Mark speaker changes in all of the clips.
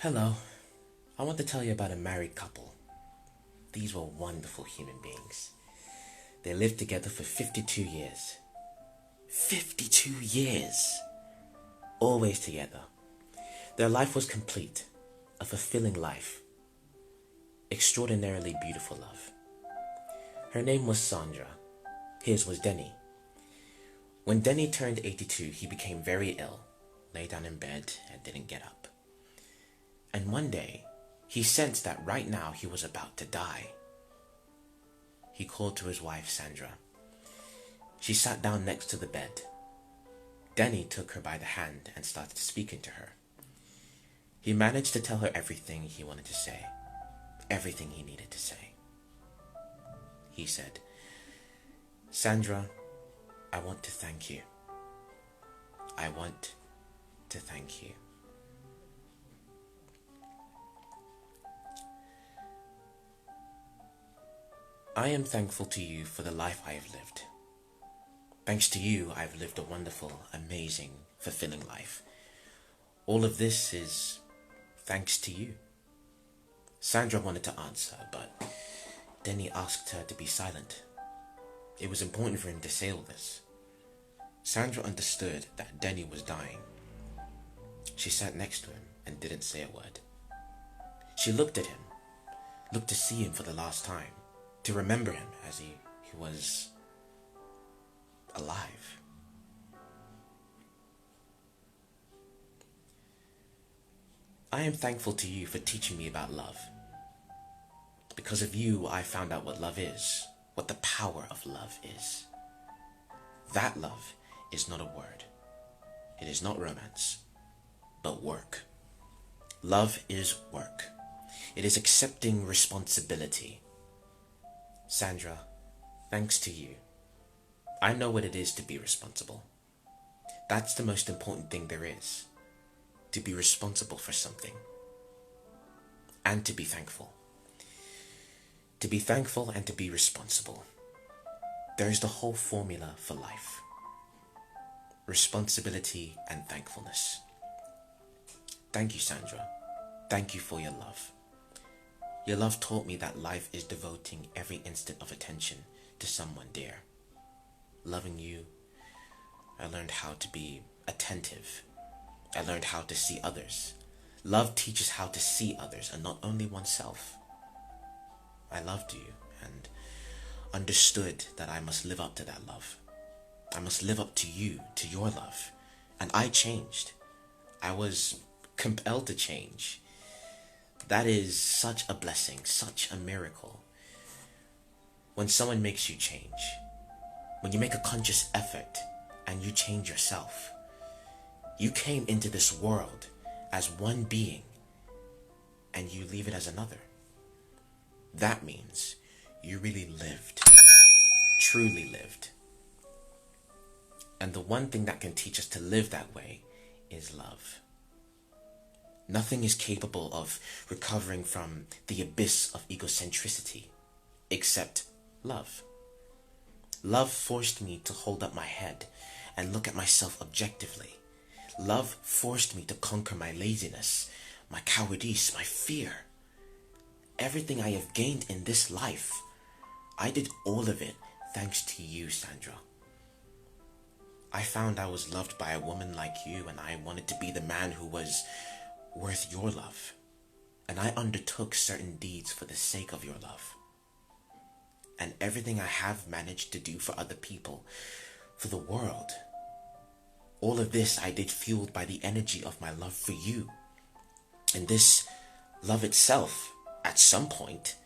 Speaker 1: Hello. I want to tell you about a married couple. These were wonderful human beings. They lived together for 52 years. 52 years! Always together. Their life was complete. A fulfilling life. Extraordinarily beautiful love. Her name was Sandra. His was Denny. When Denny turned 82, he became very ill, lay down in bed, and didn't get up. And one day, he sensed that right now he was about to die. He called to his wife, Sandra. She sat down next to the bed. Denny took her by the hand and started speaking to her. He managed to tell her everything he wanted to say, everything he needed to say. He said, "Sandra, I want to thank you. I want to thank you." I am thankful to you for the life I have lived. Thanks to you, I've lived a wonderful, amazing, fulfilling life. All of this is thanks to you. Sandra wanted to answer, but Denny asked her to be silent. It was important for him to say all this. Sandra understood that Denny was dying. She sat next to him and didn't say a word. She looked at him, looked to see him for the last time, to remember him as he was alive. I am thankful to you for teaching me about love. Because of you, I found out what love is, what the power of love is. That love is not a word. It is not romance, but work. Love is work. It is accepting responsibility. Sandra, thanks to you, I know what it is to be responsible. That's the most important thing there is. To be responsible for something. And to be thankful. To be thankful and to be responsible. There is the whole formula for life. Responsibility and thankfulness. Thank you, Sandra. Thank you for your love. Your love taught me that life is devoting every instant of attention to someone dear. Loving you, I learned how to be attentive. I learned how to see others. Love teaches how to see others and not only oneself. I loved you and understood that I must live up to that love. I must live up to you, to your love. And I changed. I was compelled to change. That is such a blessing, such a miracle. When someone makes you change, when you make a conscious effort and you change yourself, you came into this world as one being and you leave it as another. That means you really lived, truly lived. And the one thing that can teach us to live that way is love. Nothing is capable of recovering from the abyss of egocentricity except love. Love forced me to hold up my head and look at myself objectively. Love forced me to conquer my laziness, my cowardice, my fear. Everything I have gained in this life, I did all of it thanks to you, Sandra. I found I was loved by a woman like you, and I wanted to be the man who was worth your love. And I undertook certain deeds for the sake of your love. And everything I have managed to do for other people, for the world, all of this I did fueled by the energy of my love for you. And this love itself, at some point,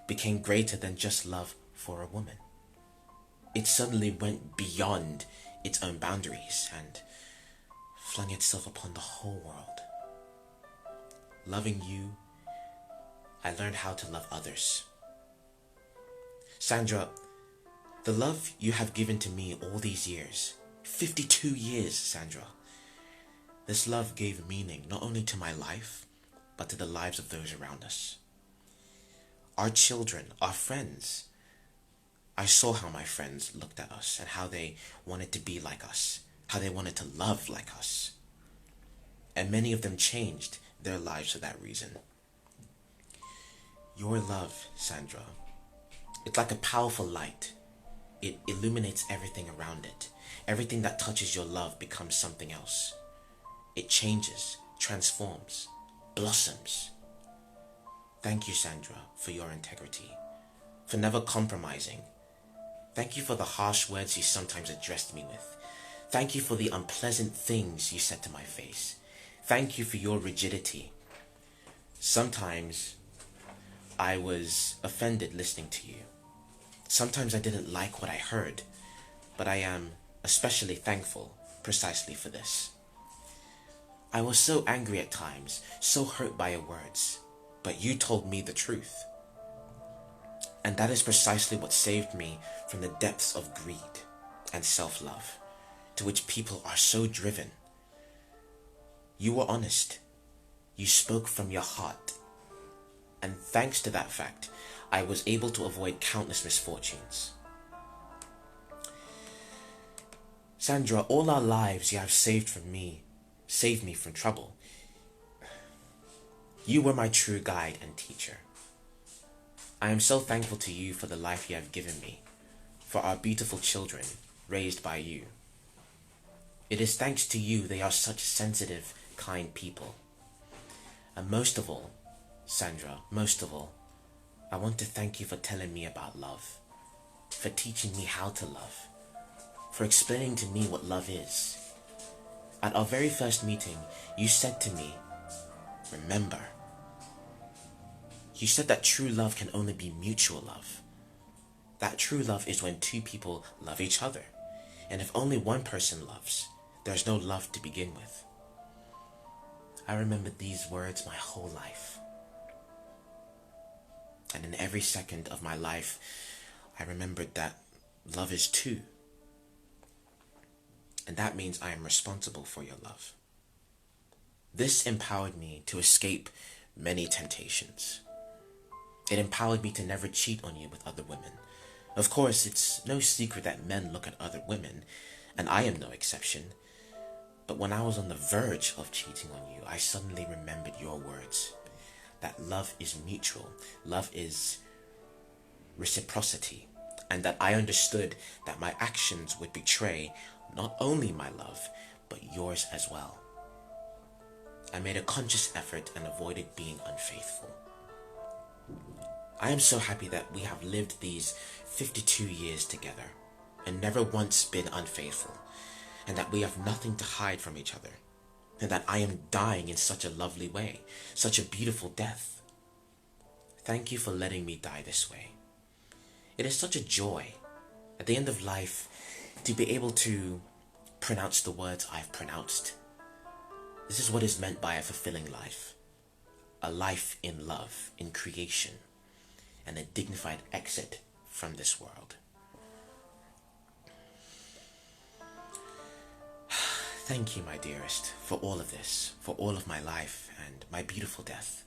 Speaker 1: became greater than just love for a woman. It suddenly went beyond its own boundaries and flung itself upon the whole world. Loving you, I learned how to love others. Sandra, the love you have given to me all these years, 52 years, Sandra, this love gave meaning not only to my life, but to the lives of those around us. Our children, our friends. I saw how my friends looked at us and how they wanted to be like us, how they wanted to love like us. And many of them changed. their lives for that reason. Your love, Sandra, it's like a powerful light. It illuminates everything around it. Everything that touches your love becomes something else. It changes, transforms, blossoms. Thank you, Sandra, for your integrity, for never compromising. Thank you for the harsh words you sometimes addressed me with. Thank you for the unpleasant things you said to my face. Thank you for your rigidity. Sometimes I was offended listening to you. Sometimes I didn't like what I heard, but I am especially thankful precisely for this. I was so angry at times, so hurt by your words, but you told me the truth. And that is precisely what saved me from the depths of greed and self-love, to which people are so driven. You were honest. You spoke from your heart. And thanks to that fact, I was able to avoid countless misfortunes. Sandra, all our lives you have saved me from trouble. You were my true guide and teacher. I am so thankful to you for the life you have given me, for our beautiful children raised by you. It is thanks to you they are such sensitive, kind people. And most of all, Sandra, most of all, I want to thank you for telling me about love, for teaching me how to love, for explaining to me what love is. At our very first meeting, you said to me, remember. You said that true love can only be mutual love. That true love is when two people love each other. And if only one person loves, there's no love to begin with. I remember these words my whole life. And in every second of my life, I remembered that love is two. And that means I am responsible for your love. This empowered me to escape many temptations. It empowered me to never cheat on you with other women. Of course, it's no secret that men look at other women, and I am no exception. But when I was on the verge of cheating on you, I suddenly remembered your words. That love is mutual, love is reciprocity, and that I understood that my actions would betray not only my love, but yours as well. I made a conscious effort and avoided being unfaithful. I am so happy that we have lived these 52 years together and never once been unfaithful, and that we have nothing to hide from each other, and that I am dying in such a lovely way, such a beautiful death. Thank you for letting me die this way. It is such a joy at the end of life to be able to pronounce the words I've pronounced. This is what is meant by a fulfilling life. A life in love, in creation, and a dignified exit from this world. Thank you, my dearest, for all of this, for all of my life and my beautiful death.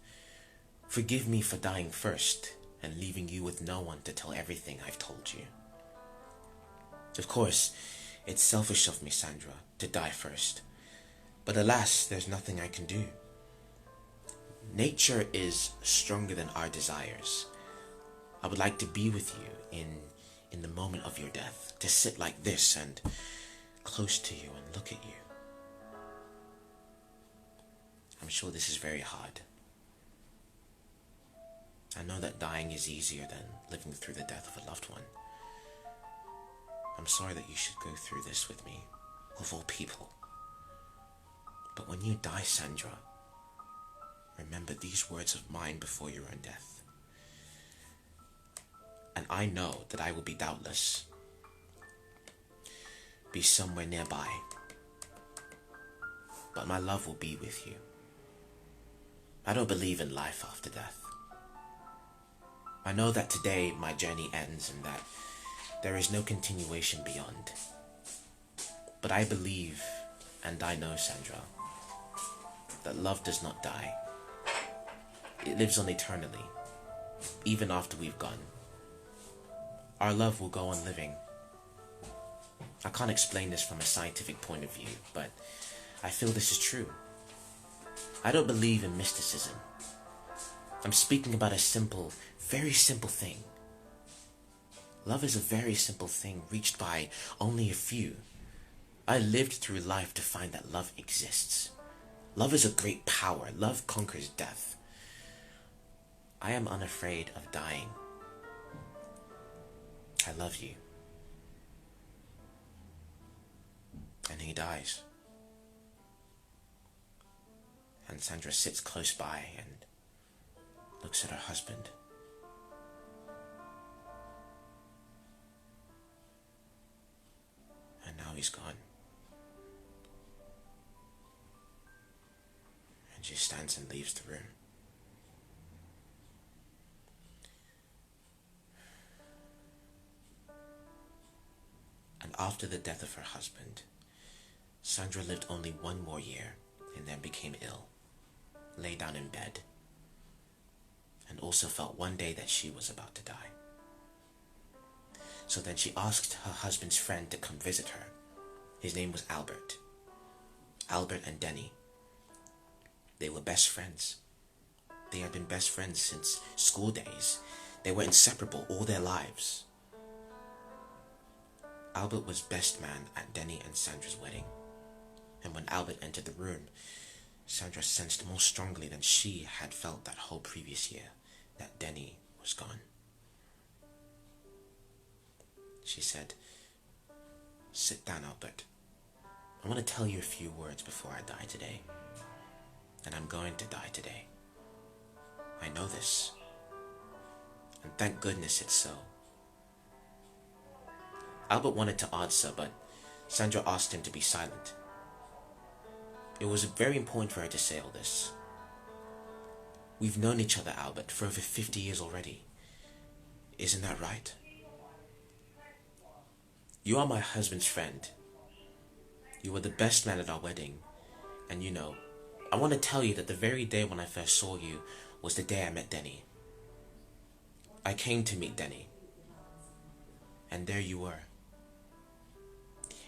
Speaker 1: Forgive me for dying first and leaving you with no one to tell everything I've told you. Of course, it's selfish of me, Sandra, to die first. But alas, there's nothing I can do. Nature is stronger than our desires. I would like to be with you in the moment of your death, to sit like this and close to you and look at you. I'm sure this is very hard. I know that dying is easier than living through the death of a loved one. I'm sorry that you should go through this with me, of all people. But when you die, Sandra, remember these words of mine before your own death. And I know that I will be doubtless be somewhere nearby, but my love will be with you. I don't believe in life after death. I know that today my journey ends and that there is no continuation beyond. But I believe, and I know, Sandra, that love does not die. It lives on eternally, even after we've gone. Our love will go on living. I can't explain this from a scientific point of view, but I feel this is true. I don't believe in mysticism. I'm speaking about a simple, very simple thing. Love is a very simple thing reached by only a few. I lived through life to find that love exists. Love is a great power. Love conquers death. I am unafraid of dying. I love you. And he dies. And Sandra sits close by and looks at her husband. And now he's gone. And she stands and leaves the room. And after the death of her husband, Sandra lived only 1 more year and then became ill, lay down in bed, and also felt one day that she was about to die. So then she asked her husband's friend to come visit her. His name was Albert. Albert and Denny. They were best friends. They had been best friends since school days. They were inseparable all their lives. Albert was best man at Denny and Sandra's wedding. And when Albert entered the room, Sandra sensed more strongly than she had felt that whole previous year that Denny was gone. She said, "Sit down, Albert. I want to tell you a few words before I die today. And I'm going to die today. I know this. And thank goodness it's so." Albert wanted to answer, but Sandra asked him to be silent. It was very important for her to say all this. "We've known each other, Albert, for over 50 years already. Isn't that right? You are my husband's friend. You were the best man at our wedding. And you know, I want to tell you that the very day when I first saw you was the day I met Denny. I came to meet Denny. And there you were.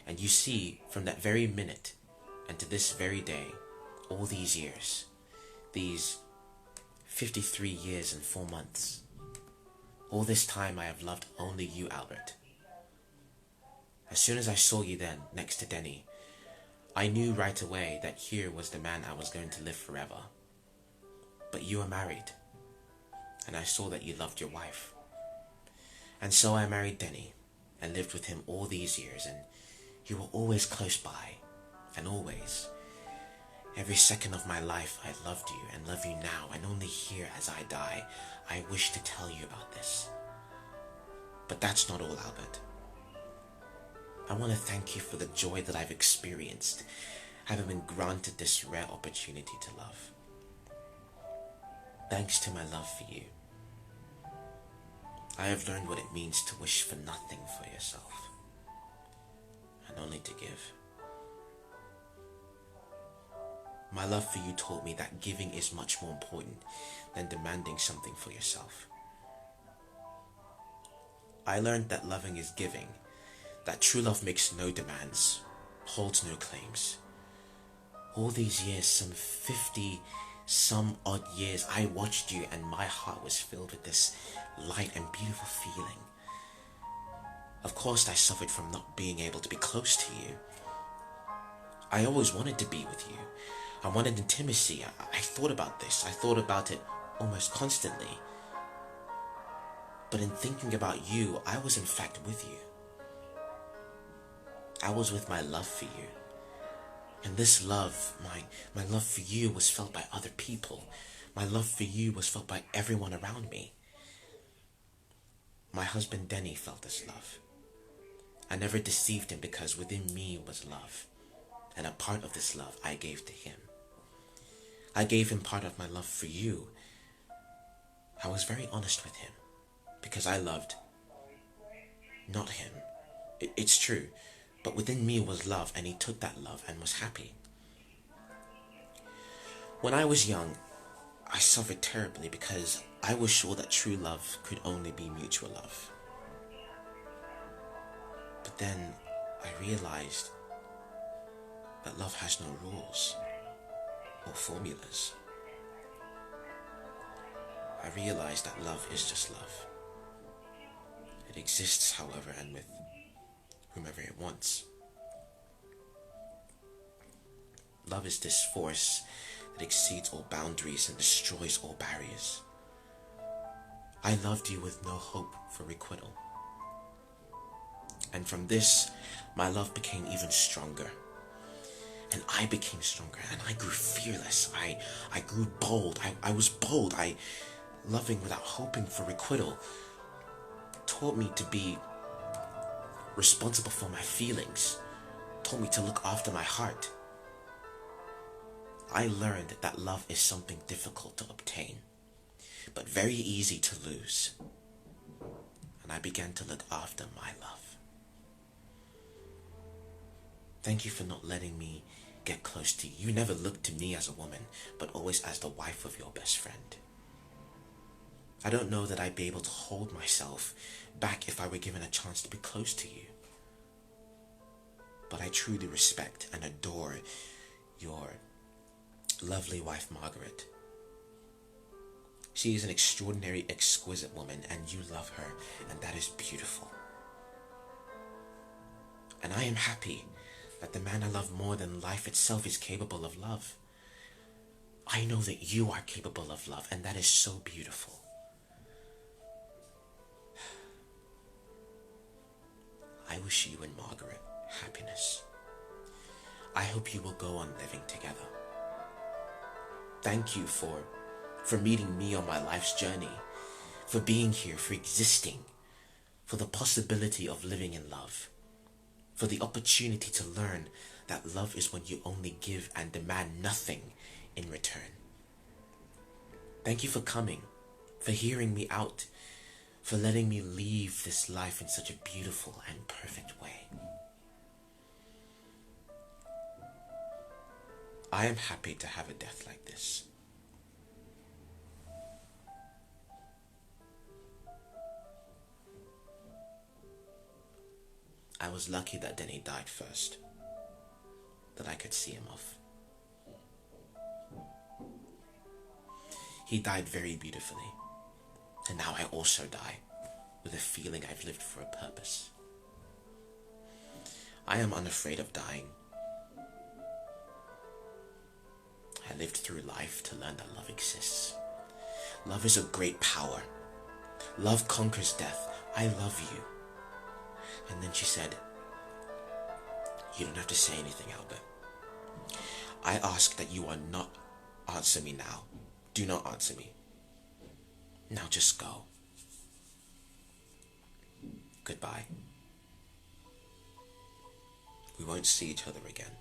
Speaker 1: And you see, from that very minute and to this very day, all these years, these 53 years and 4 months, all this time I have loved only you, Albert. As soon as I saw you then, next to Denny, I knew right away that here was the man I was going to live forever. But you are married, and I saw that you loved your wife. And so I married Denny, and lived with him all these years, and you were always close by, and always. Every second of my life I loved you and love you now, and only here as I die, I wish to tell you about this. But that's not all, Albert. I want to thank you for the joy that I've experienced, having been granted this rare opportunity to love. Thanks to my love for you, I have learned what it means to wish for nothing for yourself, and only to give. My love for you taught me that giving is much more important than demanding something for yourself. I learned that loving is giving, that true love makes no demands, holds no claims. All these years, some 50 some odd years, I watched you and my heart was filled with this light and beautiful feeling. Of course, I suffered from not being able to be close to you. I always wanted to be with you. I wanted intimacy. I thought about this. I thought about it almost constantly. But in thinking about you, I was in fact with you. I was with my love for you. And this love, my love for you was felt by other people. My love for you was felt by everyone around me. My husband Denny felt this love. I never deceived him because within me was love. And a part of this love I gave to him. I gave him part of my love for you. I was very honest with him because I loved not him. It's true. But within me was love, and he took that love and was happy. When I was young, I suffered terribly because I was sure that true love could only be mutual love. But then I realized that love has no rules. or formulas. I realized that love is just love. It exists, however, and with whomever it wants. Love is this force that exceeds all boundaries and destroys all barriers. I loved you with no hope for requital. And from this, my love became even stronger. And I became stronger, and I grew fearless. I grew bold. I was bold. Loving without hoping for requital, taught me to be responsible for my feelings, taught me to look after my heart. I learned that love is something difficult to obtain, but very easy to lose. And I began to look after my love. Thank you for not letting me get close to you. You never looked to me as a woman, but always as the wife of your best friend. I don't know that I'd be able to hold myself back if I were given a chance to be close to you. But I truly respect and adore your lovely wife, Margaret. She is an extraordinary, exquisite woman, and you love her, and that is beautiful. And I am happy that the man I love more than life itself is capable of love. I know that you are capable of love, and that is so beautiful. I wish you and Margaret happiness. I hope you will go on living together. Thank you for meeting me on my life's journey, for being here, for existing, for the possibility of living in love, for the opportunity to learn that love is when you only give and demand nothing in return. Thank you for coming, for hearing me out, for letting me leave this life in such a beautiful and perfect way. I am happy to have a death like this. I was lucky that Denny died first, that I could see him off. He died very beautifully, and now I also die with a feeling I've lived for a purpose. I am unafraid of dying. I lived through life to learn that love exists. Love is a great power. Love conquers death. I love you. And then she said, you don't have to say anything, Albert. I ask that you are not answer me now. Do not answer me. Now just go. Goodbye. We won't see each other again.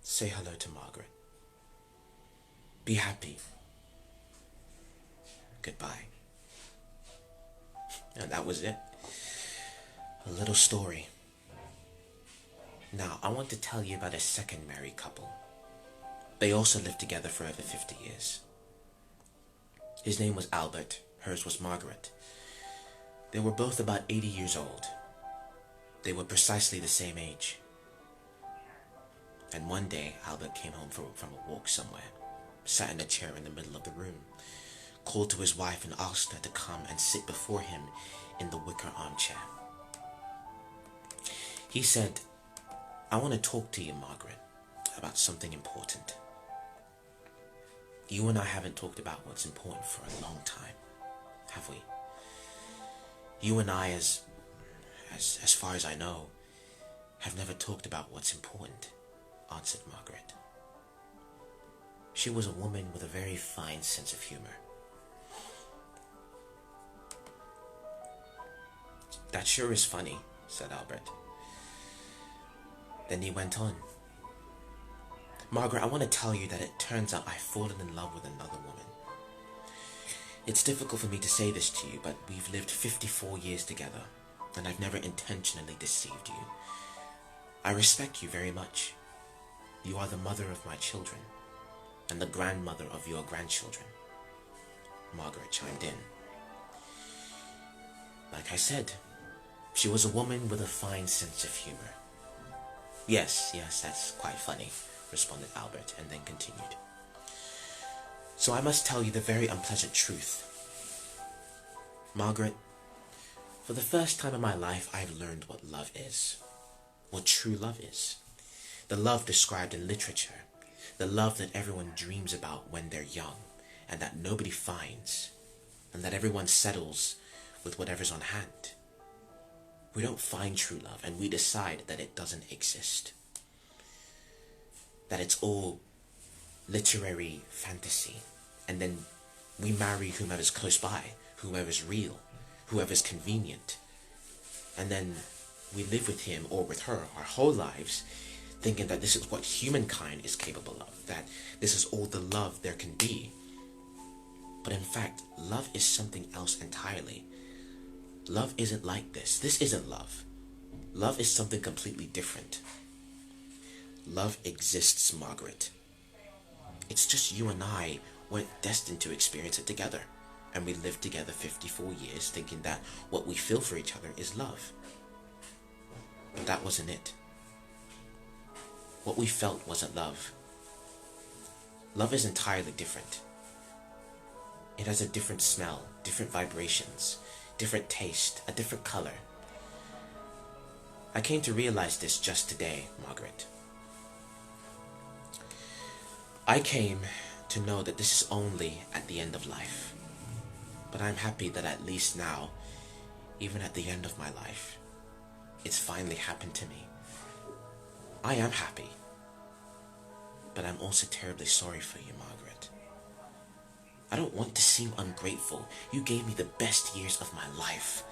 Speaker 1: Say hello to Margaret. Be happy. Goodbye. And that was it. A little story. Now, I want to tell you about a second married couple. They also lived together for over 50 years. His name was Albert. Hers was Margaret. They were both about 80 years old. They were precisely the same age. And one day, Albert came home from a walk somewhere, sat in a chair in the middle of the room, called to his wife and asked her to come and sit before him in the wicker armchair. He said, I want to talk to you, Margaret, about something important. You and I haven't talked about what's important for a long time, have we? You and I, as far as I know, have never talked about what's important, answered Margaret. She was a woman with a very fine sense of humor. That sure is funny, said Albert. Then he went on. Margaret, I want to tell you that it turns out I've fallen in love with another woman. It's difficult for me to say this to you, but we've lived 54 years together, and I've never intentionally deceived you. I respect you very much. You are the mother of my children, and the grandmother of your grandchildren. Margaret chimed in. Like I said, she was a woman with a fine sense of humor. Yes, that's quite funny, responded Albert, and then continued. So I must tell you the very unpleasant truth. Margaret, for the first time in my life, I've learned what love is. What true love is. The love described in literature. The love that everyone dreams about when they're young, and that nobody finds, and that everyone settles with whatever's on hand. We don't find true love, and we decide that it doesn't exist. That it's all literary fantasy, and then we marry whomever's close by, whoever's real, whoever's convenient, and then we live with him or with her our whole lives, thinking that this is what humankind is capable of, that this is all the love there can be. But in fact, love is something else entirely. Love isn't like this. This isn't love. Love is something completely different. Love exists, Margaret. It's just you and I weren't destined to experience it together. And we lived together 54 years thinking that what we feel for each other is love. But that wasn't it. What we felt wasn't love. Love is entirely different. It has a different smell, different vibrations, different taste, a different color. I came to realize this just today, Margaret. I came to know that this is only at the end of life. But I'm happy that at least now, even at the end of my life, it's finally happened to me. I am happy. But I'm also terribly sorry for you, Margaret. I don't want to seem ungrateful. You gave me the best years of my life.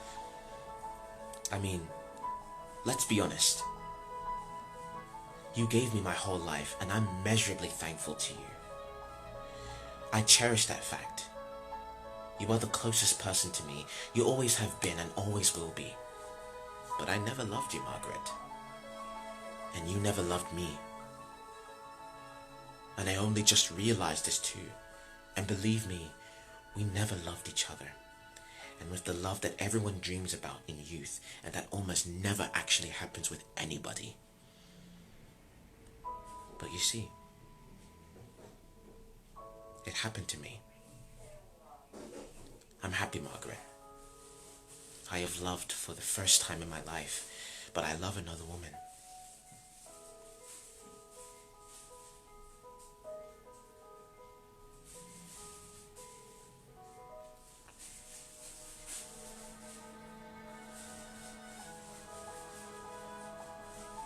Speaker 1: I mean, let's be honest. You gave me my whole life, and I'm measurably thankful to you. I cherish that fact. You are the closest person to me. You always have been and always will be. But I never loved you, Margaret. And you never loved me. And I only just realized this too. And believe me, we never loved each other. And with the love that everyone dreams about in youth, and that almost never actually happens with anybody. But you see, it happened to me. I'm happy, Margaret. I have loved for the first time in my life, but I love another woman.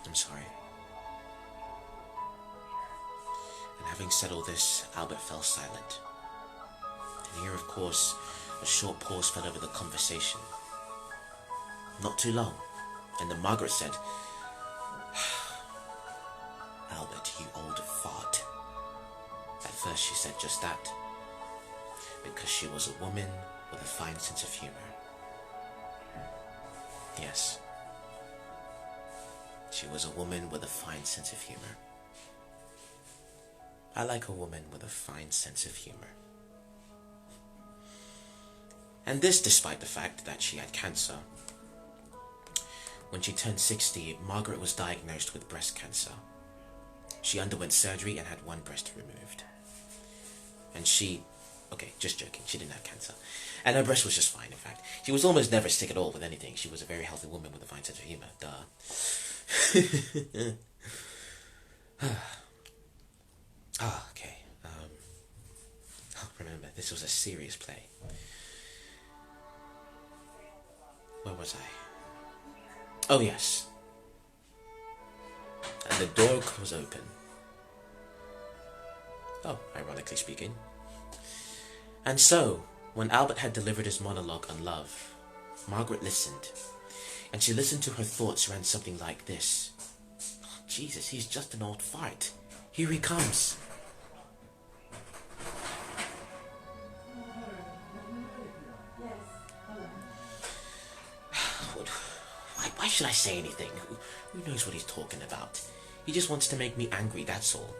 Speaker 1: I'm sorry. And having said all this, Albert fell silent. And here, of course, a short pause fell over the conversation. Not too long, and then Margaret said, Albert, you old fart. At first she said just that, because she was a woman with a fine sense of humor. Yes, she was a woman with a fine sense of humor. I like a woman with a fine sense of humor. And this despite the fact that she had cancer. When she turned 60, Margaret was diagnosed with breast cancer. She underwent surgery and had one breast removed. And okay, just joking, she didn't have cancer. And her breast was just fine, in fact. She was almost never sick at all with anything. She was a very healthy woman with a fine sense of humor. Duh. Okay. Remember, this was a serious play. Where was I? Oh, yes. And the door was open. Oh, ironically speaking. And so, when Albert had delivered his monologue on love, Margaret listened. And she listened to her thoughts around something like this. Oh, Jesus, he's just an old fart. Here he comes. Why should I say anything? Who knows what he's talking about? He just wants to make me angry, that's all.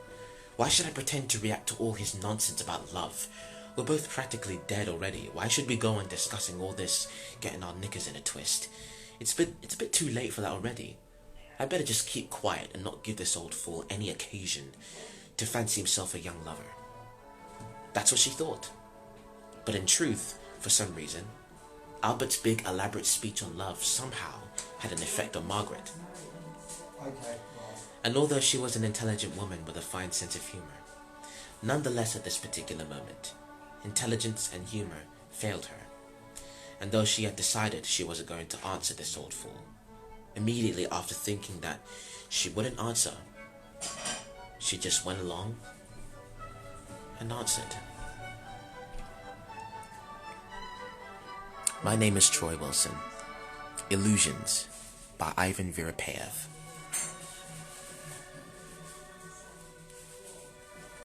Speaker 1: Why should I pretend to react to all his nonsense about love? We're both practically dead already. Why should we go on discussing all this, getting our knickers in a twist? It's a bit too late for that already. I better just keep quiet and not give this old fool any occasion to fancy himself a young lover. That's what she thought. But in truth, for some reason, Albert's big elaborate speech on love somehow had an effect on Margaret. And although she was an intelligent woman with a fine sense of humor, nonetheless at this particular moment, intelligence and humor failed her. And though she had decided she wasn't going to answer this old fool, immediately after thinking that she wouldn't answer, she just went along and answered. My name is Troy Wilson. Illusions by Ivan Virapaev.